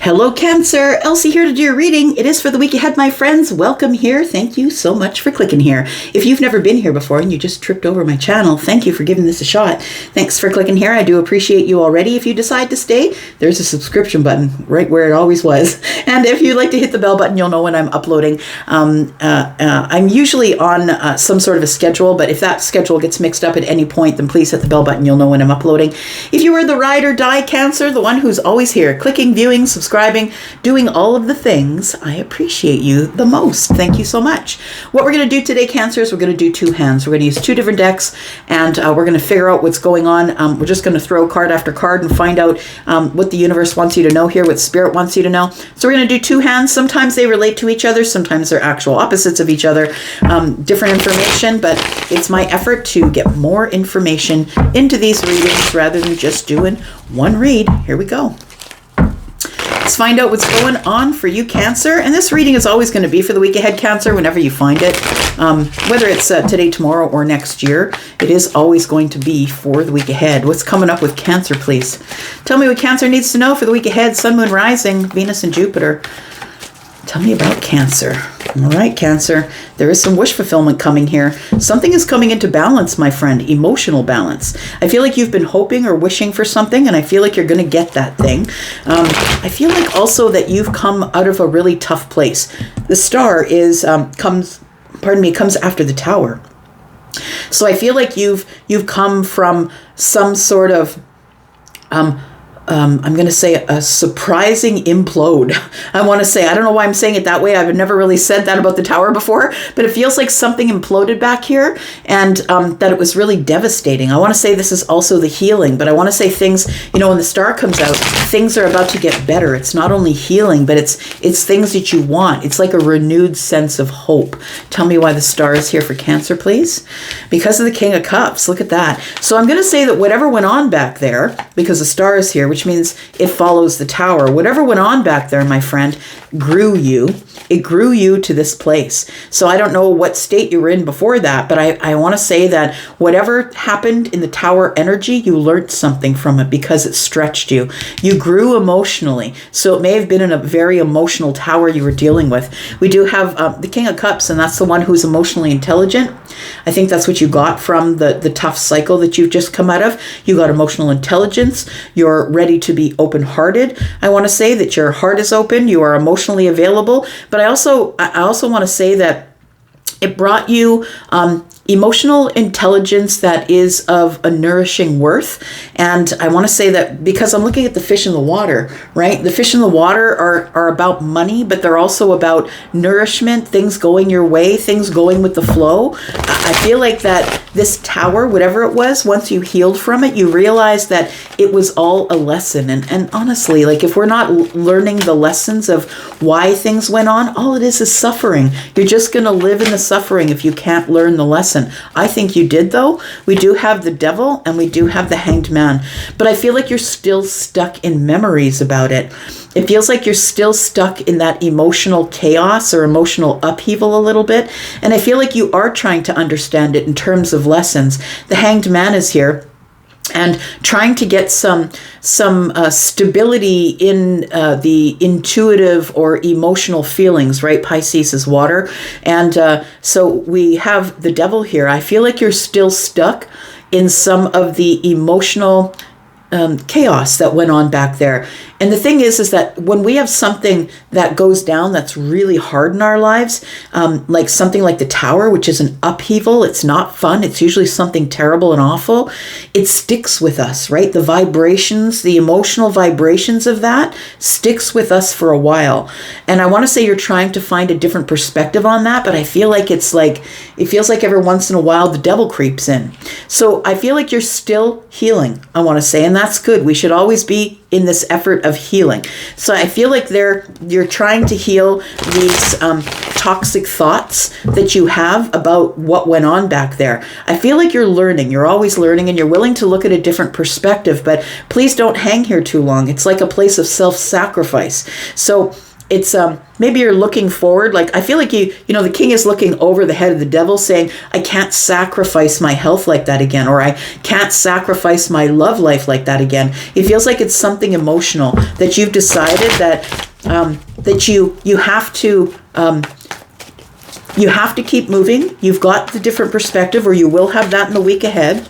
Hello, Cancer. Elsie here to do your reading. It is for the week ahead, my friends. Welcome here. Thank you so much for clicking here. If you've never been here before and you just tripped over my channel, thank you for giving this a shot. Thanks for clicking here. I do appreciate you already. If you decide to stay, there's a subscription button right where it always was. And if you'd like to hit the bell button, you'll know when I'm uploading. I'm usually on some sort of a schedule, but if that schedule gets mixed up at any point, then please hit the bell button. You'll know when I'm uploading. If you are the ride or die Cancer, the one who's always here, clicking, viewing, subscribing, doing all of the things, I appreciate you the most. Thank you so much. What we're going to do today, Cancer, is we're going to do two hands. We're going to use two different decks, and we're going to figure out what's going on. We're just going to throw card after card and find out what the universe wants you to know here, what spirit wants you to know. So we're going to do two hands. Sometimes they relate to each other. Sometimes they're actual opposites of each other. Different information, but it's my effort to get more information into these readings rather than just doing one read. Here we go. Let's find out what's going on for you, Cancer. And this reading is always going to be for the week ahead, Cancer, whenever you find it. Whether it's today, tomorrow, or next year, it is always going to be for the week ahead. What's coming up with Cancer, please? Tell me what Cancer needs to know for the week ahead. Sun, Moon, Rising, Venus, and Jupiter. Tell me about Cancer. All right, Cancer. There is some wish fulfillment coming here. Something is coming into balance, my friend. Emotional balance. I feel like you've been hoping or wishing for something, and I feel like you're going to get that thing. I feel like also that you've come out of a really tough place. The star comes after the Tower. So I feel like you've come from some sort of I'm going to say a surprising implode. I want to say, I don't know why I'm saying it that way. I've never really said that about the Tower before, but it feels like something imploded back here, and that it was really devastating. I want to say this is also the healing, but I want to say things, when the star comes out, things are about to get better. It's not only healing, but it's things that you want. It's like a renewed sense of hope. Tell me why the star is here for Cancer, please. Because of the King of Cups. Look at that. So I'm going to say that whatever went on back there, because the star is here, which means it follows the Tower. Whatever went on back there, my friend, grew you. It grew you to this place. So I don't know what state you were in before that, but I want to say that whatever happened in the Tower energy, you learned something from it because it stretched you. You grew emotionally. So it may have been in a very emotional Tower you were dealing with. We do have the King of Cups, and that's the one who's emotionally intelligent. I think that's what you got from the tough cycle that you've just come out of. You got emotional intelligence. You're ready to be open-hearted. I want to say that your heart is open. You are emotionally available. But I also want to say that it brought you emotional intelligence that is of a nourishing worth. And I want to say that because I'm looking at the fish in the water, right? The fish in the water are about money, but they're also about nourishment, things going your way, things going with the flow. I feel like that this Tower, whatever it was, once you healed from it, you realized that it was all a lesson. And honestly, like if we're not learning the lessons of why things went on, all it is suffering. You're just going to live in the suffering if you can't learn the lesson. I think you did, though. We do have the Devil and we do have the Hanged Man, but I feel like you're still stuck in memories about it. It feels like you're still stuck in that emotional chaos or emotional upheaval a little bit, and I feel like you are trying to understand it in terms of lessons. The Hanged Man is here, and trying to get some stability in the intuitive or emotional feelings, right? Pisces is water. And so we have the Devil here. I feel like you're still stuck in some of the emotional chaos that went on back there. And the thing is that when we have something that goes down that's really hard in our lives, like something like the Tower, which is an upheaval, it's not fun. It's usually something terrible and awful. It sticks with us, right? The vibrations, the emotional vibrations of that sticks with us for a while. And I want to say you're trying to find a different perspective on that, but I feel like it feels like every once in a while the Devil creeps in. So I feel like you're still healing, I want to say, and that's good. We should always be in this effort of healing. So I feel like you're trying to heal these toxic thoughts that you have about what went on back there. I feel like you're learning. You're always learning, and you're willing to look at a different perspective, but please don't hang here too long. It's like a place of self-sacrifice. So it's maybe you're looking forward. Like I feel like the king is looking over the head of the devil saying, I can't sacrifice my health like that again, or I can't sacrifice my love life like that again. It feels like it's something emotional that you've decided that that you have to keep moving. You've got the different perspective, or you will have that in the week ahead.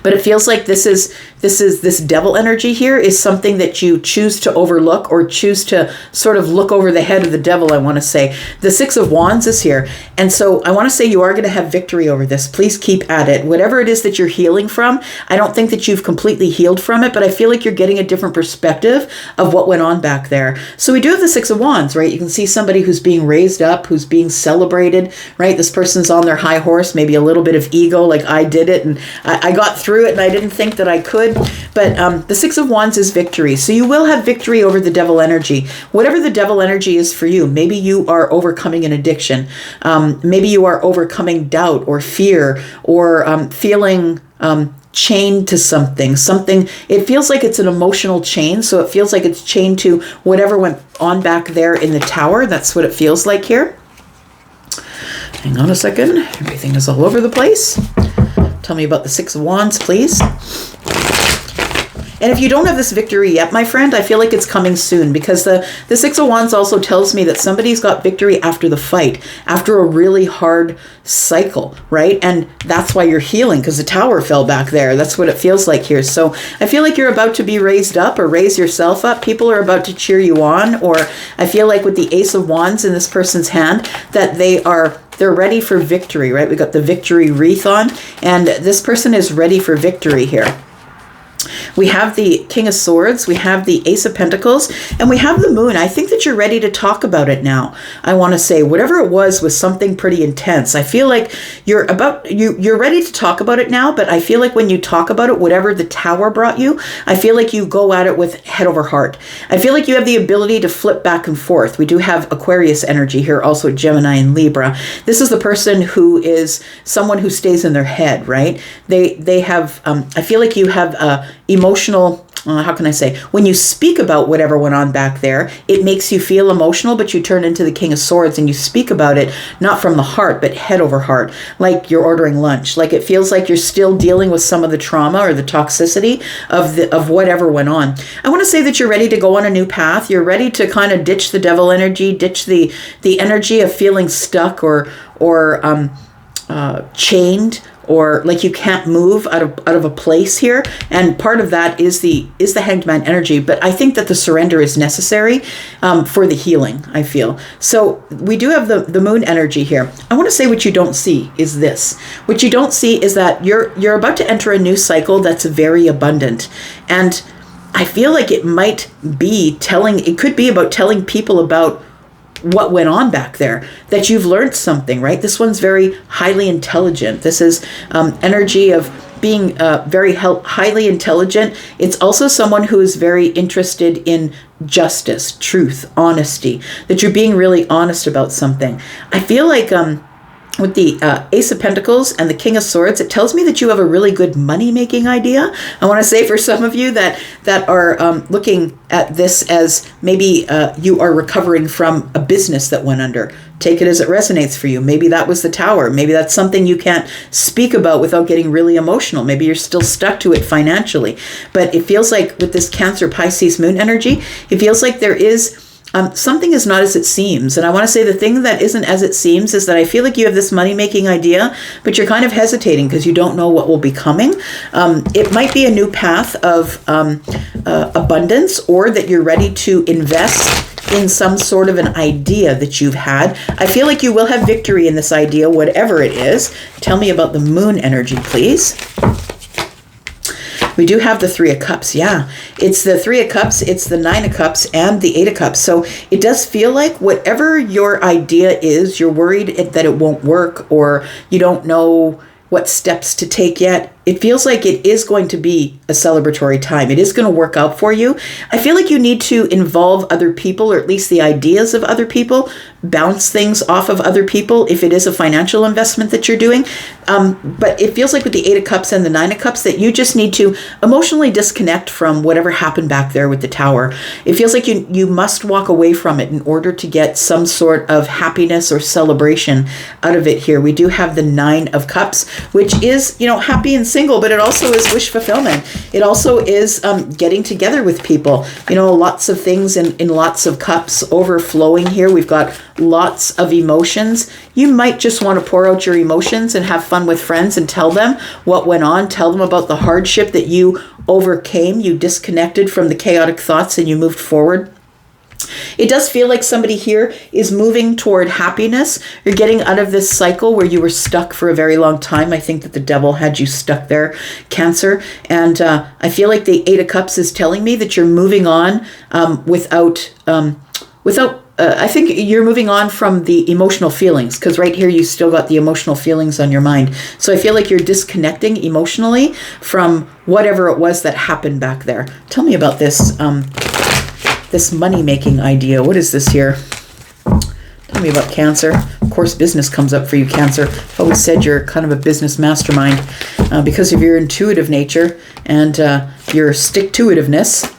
But it feels like this devil energy here is something that you choose to overlook, or choose to sort of look over the head of the devil, I want to say. The Six of Wands is here. And so I want to say you are going to have victory over this. Please keep at it. Whatever it is that you're healing from, I don't think that you've completely healed from it, but I feel like you're getting a different perspective of what went on back there. So we do have the Six of Wands, right? You can see somebody who's being raised up, who's being celebrated, right? This person's on their high horse, maybe a little bit of ego, like I did it and I got through it and I didn't think that I could. But the Six of Wands is victory. So you will have victory over the devil energy. Whatever the devil energy is for you, maybe you are overcoming an addiction. Maybe you are overcoming doubt or fear, or feeling chained to something. It feels like it's an emotional chain. So it feels like it's chained to whatever went on back there in the tower. That's what it feels like here. Hang on a second. Everything is all over the place. Tell me about the Six of Wands, please. And if you don't have this victory yet, my friend, I feel like it's coming soon, because the Six of Wands also tells me that somebody's got victory after the fight, after a really hard cycle, right? And that's why you're healing, because the tower fell back there. That's what it feels like here. So I feel like you're about to be raised up, or raise yourself up. People are about to cheer you on, or I feel like with the Ace of Wands in this person's hand, that they're ready for victory, right? We got the victory wreath on, and this person is ready for victory here. We have the King of Swords, we have the Ace of Pentacles, and we have the Moon. I think that you're ready to talk about it now. I want to say whatever it was something pretty intense. I feel like you're ready to talk about it now, but I feel like when you talk about it, whatever the tower brought you, I feel like you go at it with head over heart. I feel like you have the ability to flip back and forth. We do have Aquarius energy here, also Gemini and Libra. This is the person who is someone who stays in their head, right? They have, I feel like you have emotional, how can I say, when you speak about whatever went on back there, it makes you feel emotional, but you turn into the King of Swords and you speak about it, not from the heart, but head over heart, like you're ordering lunch. Like it feels like you're still dealing with some of the trauma or the toxicity of whatever went on. I want to say that you're ready to go on a new path. You're ready to kind of ditch the devil energy, ditch the energy of feeling stuck or chained, or like you can't move out of a place here. And part of that is the Hanged Man energy. But I think that the surrender is necessary for the healing, I feel. So we do have the Moon energy here. I want to say what you don't see is this. What you don't see is that you're about to enter a new cycle that's very abundant. And I feel like it could be about telling people about what went on back there, that you've learned something, right? This one's very highly intelligent. This is energy of being very highly intelligent. It's also someone who is very interested in justice, truth, honesty, that you're being really honest about something. I feel like with the Ace of Pentacles and the King of Swords, it tells me that you have a really good money-making idea. I want to say for some of you that are looking at this as maybe you are recovering from a business that went under. Take it as it resonates for you. Maybe that was the tower. Maybe that's something you can't speak about without getting really emotional. Maybe you're still stuck to it financially. But it feels like with this Cancer, Pisces, Moon energy, it feels like there is something is not as it seems. And I want to say the thing that isn't as it seems is that I feel like you have this money-making idea, but you're kind of hesitating because you don't know what will be coming. It might be a new path of abundance, or that you're ready to invest in some sort of an idea that you've had. I feel like you will have victory in this idea, whatever it is. Tell me about the Moon energy, please. We do have the Three of Cups. Yeah, it's the Three of Cups, it's the Nine of Cups, and the Eight of Cups. So it does feel like whatever your idea is, you're worried that it won't work, or you don't know what steps to take yet. it feels like it is going to be a celebratory time. It is going to work out for you. I feel like you need to involve other people, or at least the ideas of other people, bounce things off of other people if it is a financial investment that you're doing. But it feels like with the 8 of Cups and the 9 of Cups that you just need to emotionally disconnect from whatever happened back there with the Tower. It feels like you must walk away from it in order to get some sort of happiness or celebration out of it here. We do have the 9 of Cups, which is, happy and single, but it also is wish fulfillment. It also is getting together with people. Lots of things in lots of cups overflowing here. We've got lots of emotions. You might just want to pour out your emotions and have fun with friends and tell them what went on. Tell them about the hardship that you overcame. You disconnected from the chaotic thoughts and you moved forward. It does feel like somebody here is moving toward happiness. You're getting out of this cycle where you were stuck for a very long time. I think that the devil had you stuck there, Cancer. And I feel like the 8 of Cups is telling me that you're moving on without I think you're moving on from the emotional feelings, because right here you still got the emotional feelings on your mind. So I feel like you're disconnecting emotionally from whatever it was that happened back there. Tell me about this this money-making idea. What is this here? Tell me about Cancer. Of course, business comes up for you, Cancer. I've always said you're kind of a business mastermind because of your intuitive nature and your stick-to-itiveness.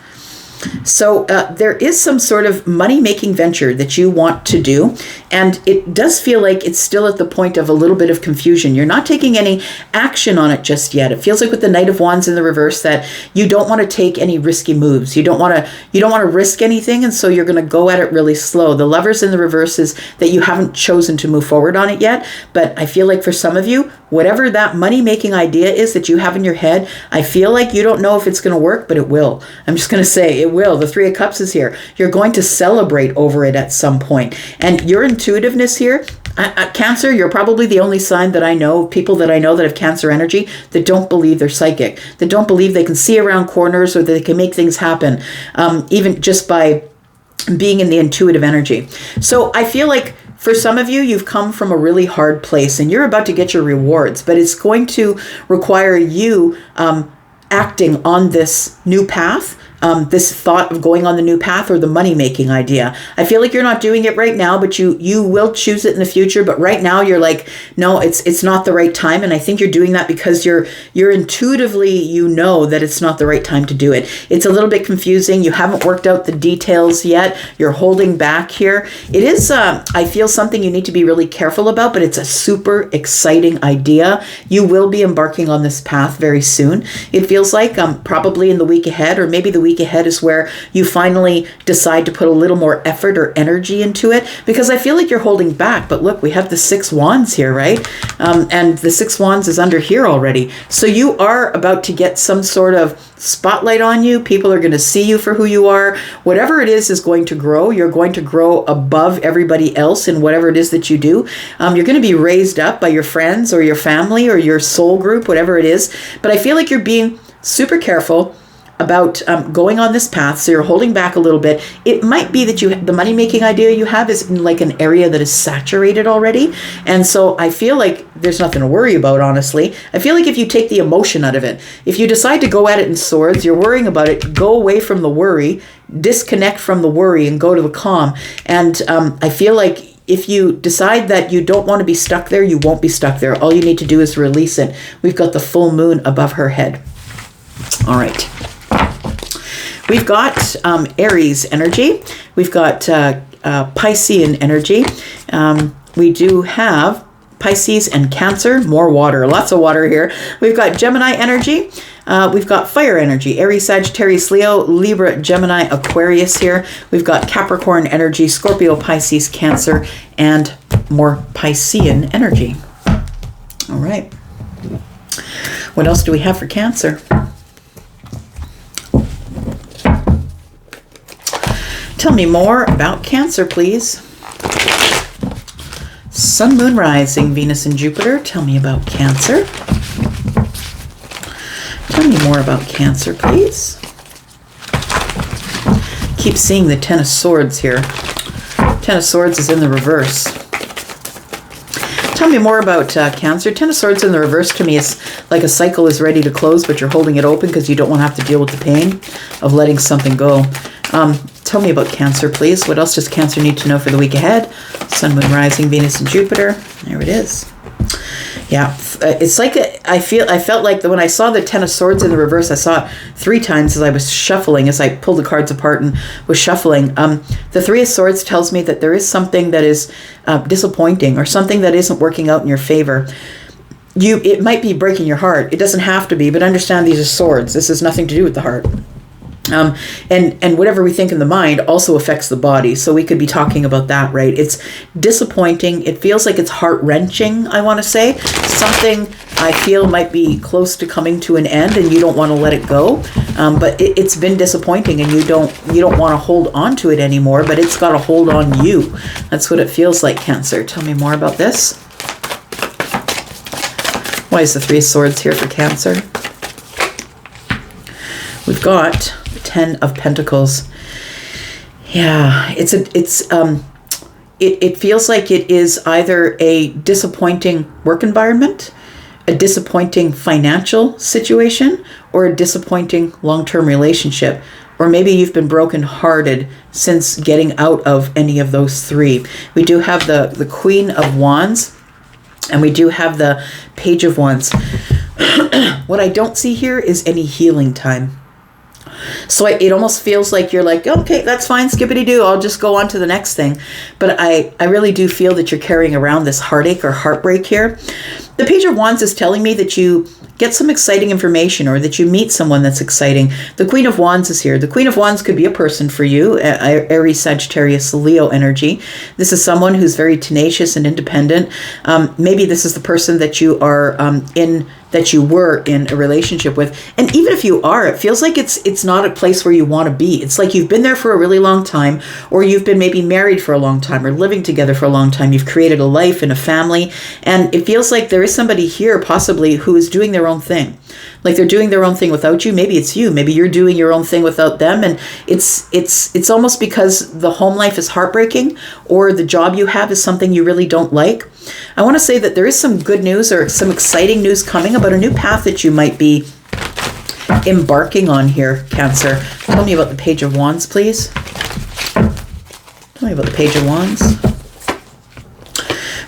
So there is some sort of money-making venture that you want to do, and it does feel like it's still at the point of a little bit of confusion. You're not taking any action on it just yet. It feels like with the Knight of Wands in the reverse that you don't want to take any risky moves. You don't want to risk anything, and so you're going to go at it really slow. The Lovers in the reverse is that you haven't chosen to move forward on it yet, but I feel like for some of you, whatever that money-making idea is that you have in your head, I feel like you don't know if it's going to work, but it will. I'm just going to say it will. The 3 of Cups is here. You're going to celebrate over it at some point. And your intuitiveness here, Cancer, you're probably the only sign that I know, people that I know that have Cancer energy, that don't believe they're psychic, that don't believe they can see around corners or that they can make things happen, even just by being in the intuitive energy. So I feel like for some of you, you've come from a really hard place and you're about to get your rewards, but it's going to require you acting on this new path, this thought of going on the new path or the money-making idea. I feel like you're not doing it right now, but you will choose it in the future. But right now you're like, no, it's not the right time. And I think you're doing that because you're intuitively, that it's not the right time to do it. It's a little bit confusing. You haven't worked out the details yet. You're holding back here. It is, I feel, something you need to be really careful about, but it's a super exciting idea. You will be embarking on this path very soon. It feels like probably in the week ahead, or maybe the week ahead is where you finally decide to put a little more effort or energy into it, because I feel like you're holding back. But look, we have the 6 wands here, right? And the 6 wands is under here already. So you are about to get some sort of spotlight on you. People are going to see you for who you are. Whatever it is going to grow. You're going to grow above everybody else in whatever it is that you do. You're going to be raised up by your friends or your family or your soul group, whatever it is. But I feel like you're being super careful about going on this path, so you're holding back a little bit. It might be that the money-making idea you have is in like an area that is saturated already, and so I feel like there's nothing to worry about, honestly. I feel like if you take the emotion out of it, if you decide to go at it in swords, you're worrying about it, go away from the worry, disconnect from the worry and go to the calm. And I feel like if you decide that you don't want to be stuck there, you won't be stuck there. All you need to do is release it. We've got the full moon above her head. All right. We've got Aries energy. We've got Piscean energy. We do have Pisces and Cancer, more water, lots of water here. We've got Gemini energy. We've got fire energy, Aries, Sagittarius, Leo, Libra, Gemini, Aquarius here. We've got Capricorn energy, Scorpio, Pisces, Cancer, and more Piscean energy. All right. What else do we have for Cancer? Tell me more about Cancer, please. Sun, Moon, Rising, Venus, and Jupiter. Tell me about Cancer. Tell me more about Cancer, please. Keep seeing the Ten of Swords here. Ten of Swords is in the reverse. Tell me more about Cancer. Ten of Swords in the reverse to me is like a cycle is ready to close, but you're holding it open because you don't want to have to deal with the pain of letting something go. Tell me about Cancer, please. What else does Cancer need to know for the week ahead? Sun, Moon, Rising, Venus, and Jupiter. There it is. Yeah, it's like I felt like when I saw the Ten of Swords in the reverse, I saw it 3 times as I was shuffling, as I pulled the cards apart and was shuffling. The Three of Swords tells me that there is something that is disappointing or something that isn't working out in your favor. It might be breaking your heart. It doesn't have to be, but understand these are swords. This has nothing to do with the heart. And whatever we think in the mind also affects the body. So we could be talking about that, right? It's disappointing. It feels like it's heart-wrenching, I want to say. Something I feel might be close to coming to an end and you don't want to let it go. But it's been disappointing and you don't want to hold on to it anymore, but it's got a hold on you. That's what it feels like, Cancer. Tell me more about this. Why is the Three of Swords here for Cancer? We've got the Ten of Pentacles. Yeah, it feels like it is either a disappointing work environment, a disappointing financial situation, or a disappointing long-term relationship. Or maybe you've been brokenhearted since getting out of any of those 3. We do have the Queen of Wands, and we do have the Page of Wands. What I don't see here is any healing time. So it almost feels like you're like, okay, that's fine, skippity-doo, I'll just go on to the next thing. But I really do feel that you're carrying around this heartache or heartbreak here. The Page of Wands is telling me that you get some exciting information or that you meet someone that's exciting. The Queen of Wands is here. The Queen of Wands could be a person for you, Aries, Sagittarius, Leo energy. This is someone who's very tenacious and independent. Maybe this is the person that you are that you were in a relationship with. And even if you are, it feels like it's not a place where you want to be. It's like you've been there for a really long time, or you've been maybe married for a long time or living together for a long time. You've created a life and a family. And it feels like there is somebody here possibly who is doing their own thing. Like they're doing their own thing without you. Maybe it's you. Maybe you're doing your own thing without them. And it's almost because the home life is heartbreaking or the job you have is something you really don't like. I want to say that there is some good news or some exciting news coming about a new path that you might be embarking on here, Cancer. Tell me about the Page of Wands, please. Tell me about the Page of Wands.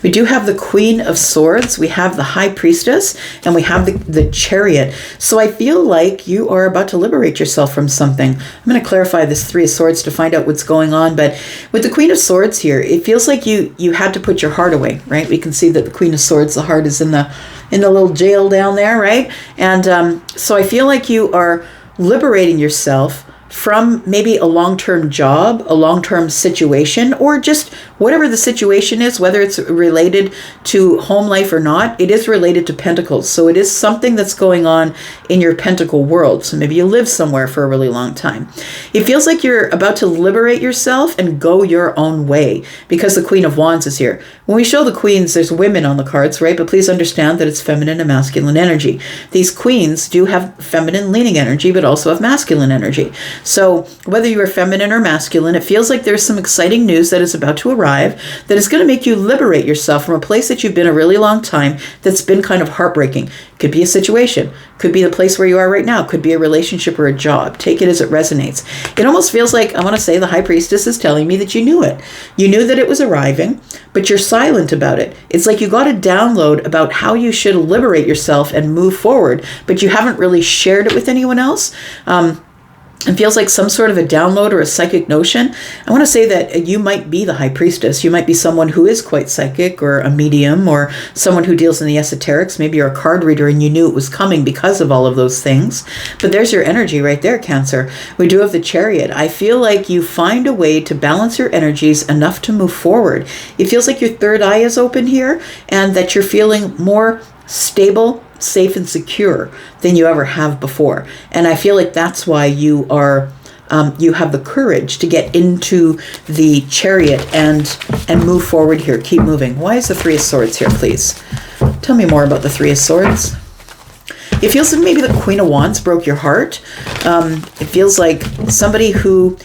We do have the Queen of Swords, we have the High Priestess, and we have the Chariot. So I feel like you are about to liberate yourself from something. I'm going to clarify this Three of Swords to find out what's going on. But with the Queen of Swords here, it feels like you had to put your heart away, right? We can see that the Queen of Swords, the heart is in the little jail down there, right? And so I feel like you are liberating yourself from maybe a long-term job, a long-term situation, or just whatever the situation is, whether it's related to home life or not, it is related to pentacles. So it is something that's going on in your pentacle world. So maybe you live somewhere for a really long time. It feels like you're about to liberate yourself and go your own way because the Queen of Wands is here. When we show the queens, there's women on the cards, right? But please understand that it's feminine and masculine energy. These queens do have feminine leaning energy, but also have masculine energy. So whether you are feminine or masculine, it feels like there's some exciting news that is about to arrive that is going to make you liberate yourself from a place that you've been a really long time that's been kind of heartbreaking. Could be a situation, could be the place where you are right now, could be a relationship or a job. Take it as it resonates. It almost feels like, I want to say the High Priestess is telling me that you knew it. You knew that it was arriving, but you're silent about it. It's like you got a download about how you should liberate yourself and move forward, but you haven't really shared it with anyone else. It feels like some sort of a download or a psychic notion. I want to say that you might be the High Priestess. You might be someone who is quite psychic or a medium or someone who deals in the esoterics. Maybe you're a card reader and you knew it was coming because of all of those things. But there's your energy right there, Cancer. We do have the Chariot. I feel like you find a way to balance your energies enough to move forward. It feels like your third eye is open here and that you're feeling more stable, safe and secure than you ever have before. And I feel like that's why you are you have the courage to get into the Chariot and move forward here. Keep moving. Why is the Three of Swords here, please? Tell me more about the Three of Swords. It feels like maybe the Queen of Wands broke your heart. It feels like somebody who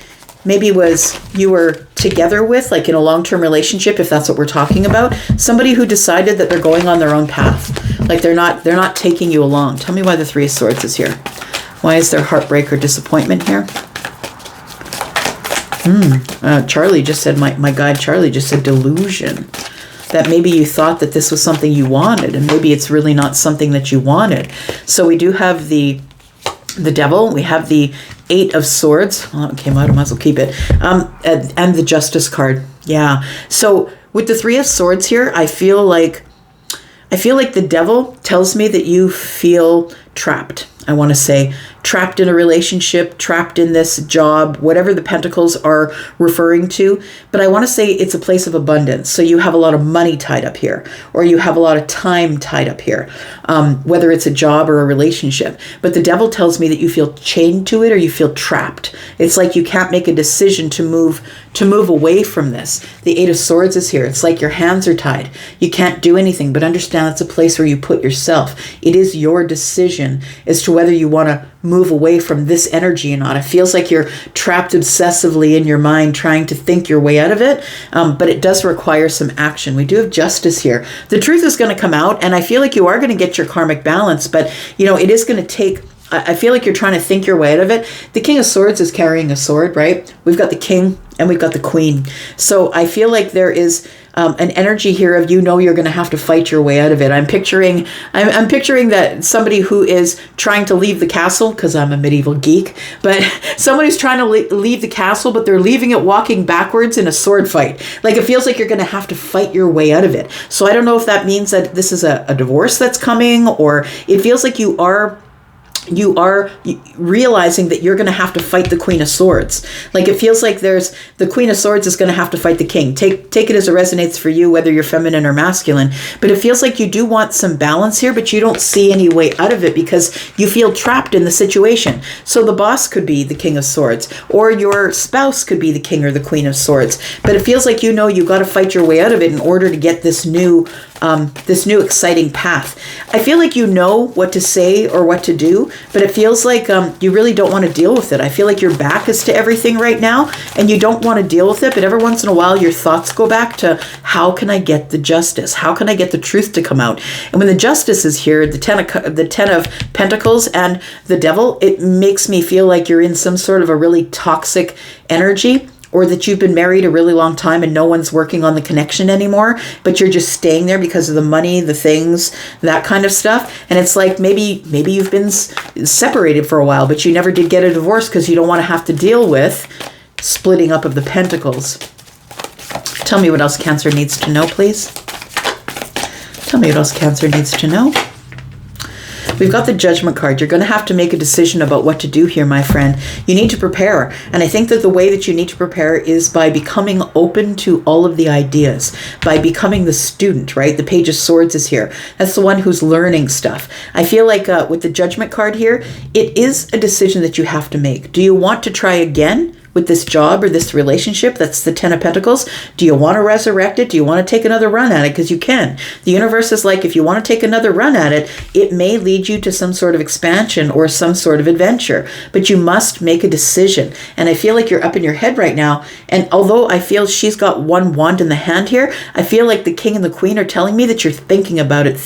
maybe you were together with, like in a long-term relationship, if that's what we're talking about, somebody who decided that they're going on their own path. Like they're not taking you along. Tell me why the Three of Swords is here. Why is there heartbreak or disappointment here? Charlie just said, my guide Charlie just said delusion. That maybe you thought that this was something you wanted, and maybe it's really not something that you wanted. So we do have the Devil, we have the Eight of Swords. Well, it came out, I might as well keep it. And the Justice card. Yeah. So with the Three of Swords here, I feel like the Devil tells me that you feel trapped. I want to say trapped in a relationship, trapped in this job, whatever the pentacles are referring to. But I want to say it's a place of abundance. So you have a lot of money tied up here, or you have a lot of time tied up here, whether it's a job or a relationship. But the Devil tells me that you feel chained to it, or you feel trapped. It's like you can't make a decision to move away from this. The Eight of Swords is here. It's like your hands are tied. You can't do anything, but understand it's a place where you put yourself. It is your decision as to whether you want to move away from this energy or not. It feels like you're trapped obsessively in your mind trying to think your way out of it, but it does require some action. We do have Justice here. The truth is going to come out, and I feel like you are going to get your karmic balance, but it is going to take, I feel like you're trying to think your way out of it. The King of Swords is carrying a sword, right? We've got the King and we've got the Queen. So I feel like there is an energy here of, you're going to have to fight your way out of it. I'm picturing that somebody who is trying to leave the castle, because I'm a medieval geek, but someone who's trying to leave the castle, but they're leaving it walking backwards in a sword fight. Like it feels like you're going to have to fight your way out of it. So I don't know if that means that this is a divorce that's coming, or it feels like you are realizing that you're going to have to fight the Queen of Swords. Like it feels like the Queen of Swords is going to have to fight the King. Take it as it resonates for you, whether you're feminine or masculine. But it feels like you do want some balance here, but you don't see any way out of it because you feel trapped in the situation. So the boss could be the King of Swords, or your spouse could be the King or the Queen of Swords. But it feels like you got to fight your way out of it in order to get this new exciting path. I feel like you know what to say or what to do, but it feels like you really don't want to deal with it. I feel like your back is to everything right now, and you don't want to deal with it, but every once in a while your thoughts go back to, how can I get the justice? How can I get the truth to come out? And when the Justice is here, the Ten of Pentacles and the Devil, it makes me feel like you're in some sort of a really toxic energy, or that you've been married a really long time and no one's working on the connection anymore, but you're just staying there because of the money, the things, that kind of stuff. And it's like maybe you've been separated for a while, but you never did get a divorce because you don't want to have to deal with splitting up of the Pentacles. Tell me what else Cancer needs to know, please. Tell me what else Cancer needs to know. We've got the Judgment card. You're going to have to make a decision about what to do here, my friend. You need to prepare. And I think that the way that you need to prepare is by becoming open to all of the ideas, by becoming the student, right? The Page of Swords is here. That's the one who's learning stuff. I feel like with the Judgment card here, it is a decision that you have to make. Do you want to try again with this job or this relationship? That's the Ten of Pentacles. Do you want to resurrect it? Do you want to take another run at it? Because you can. The universe is like, if you want to take another run at it, it may lead you to some sort of expansion or some sort of adventure, but you must make a decision. And I feel like you're up in your head right now. And although I feel she's got one wand in the hand here, I feel like the King and the Queen are telling me that you're thinking about it,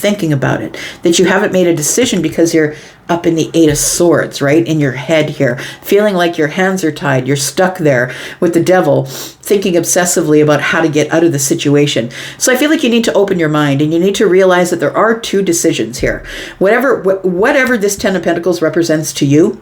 that you haven't made a decision because you're up in the Eight of Swords, right? In your head here, feeling like your hands are tied. You're stuck there with the Devil, thinking obsessively about how to get out of the situation. So I feel like you need to open your mind, and you need to realize that there are two decisions here. Whatever this Ten of Pentacles represents to you,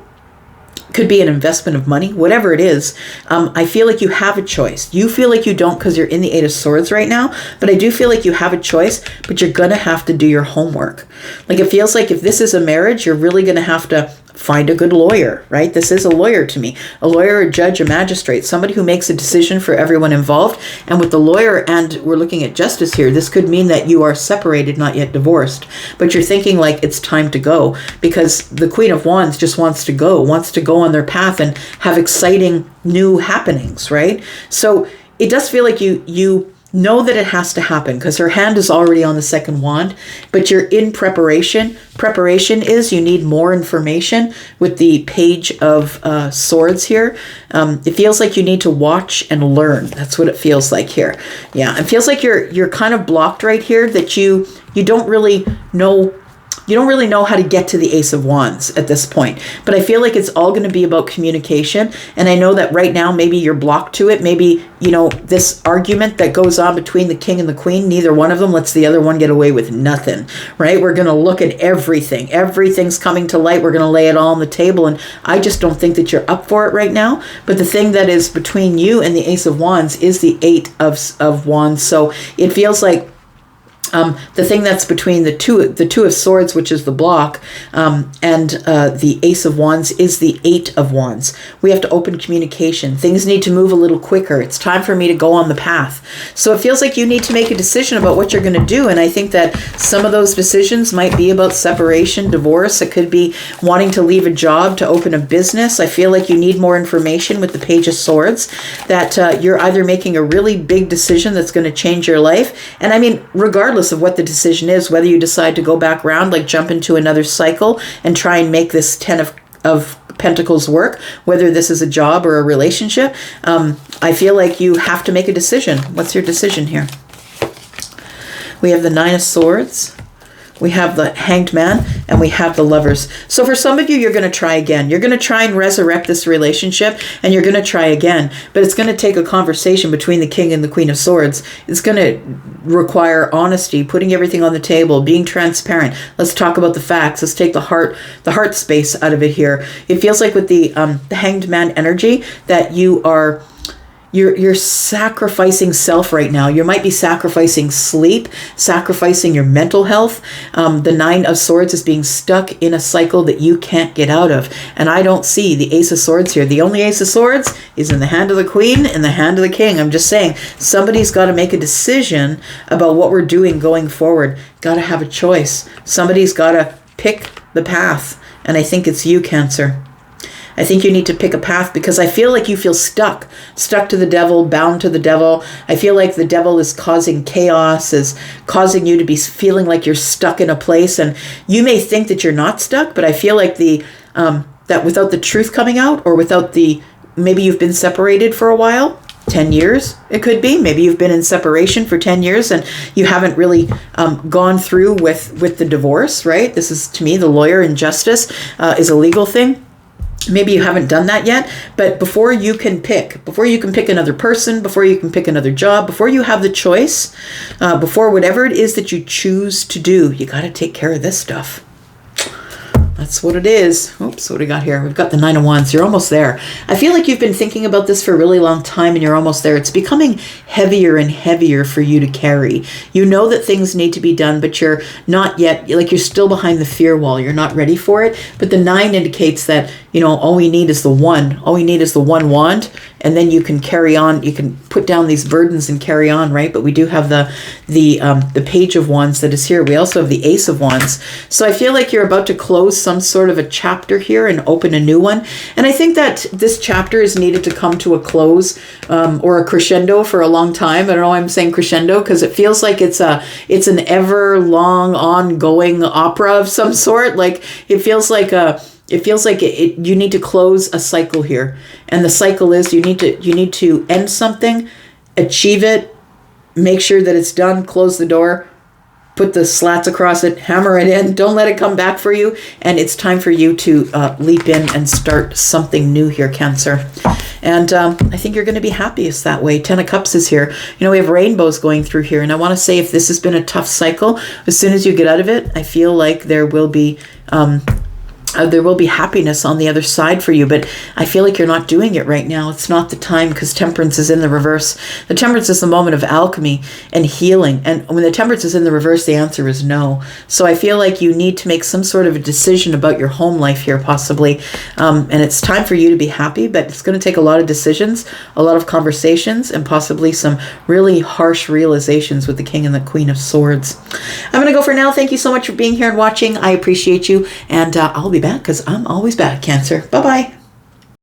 could be an investment of money, whatever it is. I feel like you have a choice. You feel like you don't because you're in the Eight of Swords right now, but I do feel like you have a choice, but you're going to have to do your homework. Like it feels like if this is a marriage, you're really going to have to find a good lawyer, right? This is a lawyer to me. A lawyer, a judge, a magistrate, somebody who makes a decision for everyone involved. And with the lawyer, and we're looking at justice here, this could mean that you are separated, not yet divorced, but you're thinking like it's time to go, because the Queen of Wands just wants to go on their path and have exciting new happenings, right? So it does feel like you know that it has to happen, because her hand is already on the second wand, but you're in preparation. Preparation is you need more information with the Page of Swords here. It feels like you need to watch and learn. That's what it feels like here. Yeah, it feels like you're kind of blocked right here, that you don't really know. You don't really know how to get to the Ace of Wands at this point. But I feel like it's all going to be about communication. And I know that right now, maybe you're blocked to it. Maybe, this argument that goes on between the King and the Queen, neither one of them lets the other one get away with nothing, right? We're going to look at everything. Everything's coming to light. We're going to lay it all on the table. And I just don't think that you're up for it right now. But the thing that is between you and the Ace of Wands is the Eight of Wands. So it feels like the thing that's between the two of Swords, which is the block, and the Ace of Wands is the Eight of Wands. We have to open communication. Things need to move a little quicker. It's time for me to go on the path. So it feels like you need to make a decision about what you're going to do. And I think that some of those decisions might be about separation, divorce. It could be wanting to leave a job to open a business. I feel like you need more information with the Page of Swords, that you're either making a really big decision that's going to change your life. And I mean, regardless of what the decision is, whether you decide to go back around, like jump into another cycle and try and make this Ten of Pentacles work, whether this is a job or a relationship, I feel like you have to make a decision. What's your decision here? We have the Nine of Swords. We have the Hanged Man, and we have the Lovers. So for some of you, you're going to try again. You're going to try and resurrect this relationship, and you're going to try again. But it's going to take a conversation between the King and the Queen of Swords. It's going to require honesty, putting everything on the table, being transparent. Let's talk about the facts. Let's take the heart space out of it here. It feels like with the Hanged Man energy that you're sacrificing self right now. You might be sacrificing sleep, sacrificing your mental health. The Nine of Swords is being stuck in a cycle that you can't get out of. And I don't see the Ace of Swords here. The only Ace of Swords is in the hand of the Queen and the hand of the King. I'm just saying, somebody's got to make a decision about what we're doing going forward. Got to have a choice. Somebody's got to pick the path. And I think it's you, Cancer. I think you need to pick a path, because I feel like you feel stuck to the devil, bound to the devil. I feel like the devil is causing chaos, is causing you to be feeling like you're stuck in a place. And you may think that you're not stuck, but I feel like that without the truth coming out, or without maybe you've been separated for a while, 10 years, it could be. Maybe you've been in separation for 10 years and you haven't really gone through with the divorce, right? This is, to me, the lawyer in justice is a legal thing. Maybe you haven't done that yet, but before you can pick another person, before you can pick another job, before you have the choice, before whatever it is that you choose to do, you got to take care of this stuff. That's what it is. Oops, what do we got here? We've got the Nine of Wands. You're almost there. I feel like you've been thinking about this for a really long time and you're almost there. It's becoming heavier and heavier for you to carry. You know that things need to be done, but you're not yet, like you're still behind the fear wall. You're not ready for it. But the Nine indicates that, all we need is the one. All we need is the one wand. And then you can carry on. You can put down these burdens and carry on, right? But we do have the Page of Wands that is here. We also have the Ace of Wands. So I feel like you're about to close some sort of a chapter here and open a new one. And I think that this chapter is needed to come to a close or a crescendo for a long time. I don't know why I'm saying crescendo, because it feels like it's an ever long ongoing opera of some sort. Like it feels like you need to close a cycle here. And the cycle is you need to end something, achieve it, make sure that it's done, close the door, put the slats across it, hammer it in, don't let it come back for you. And it's time for you to leap in and start something new here, Cancer. And I think you're going to be happiest that way. 10 of Cups is here. We have rainbows going through here. And I want to say, if this has been a tough cycle, as soon as you get out of it, I feel like there will be happiness on the other side for you, but I feel like you're not doing it right now. It's not the time, because Temperance is in the reverse. The Temperance is the moment of alchemy and healing. And when the Temperance is in the reverse, the answer is no. So I feel like you need to make some sort of a decision about your home life here, possibly. And it's time for you to be happy, but it's going to take a lot of decisions, a lot of conversations, and possibly some really harsh realizations with the King and the Queen of Swords. I'm going to go for now. Thank you so much for being here and watching. I appreciate you. And I'll be back, because I'm always back, Cancer. Bye-bye.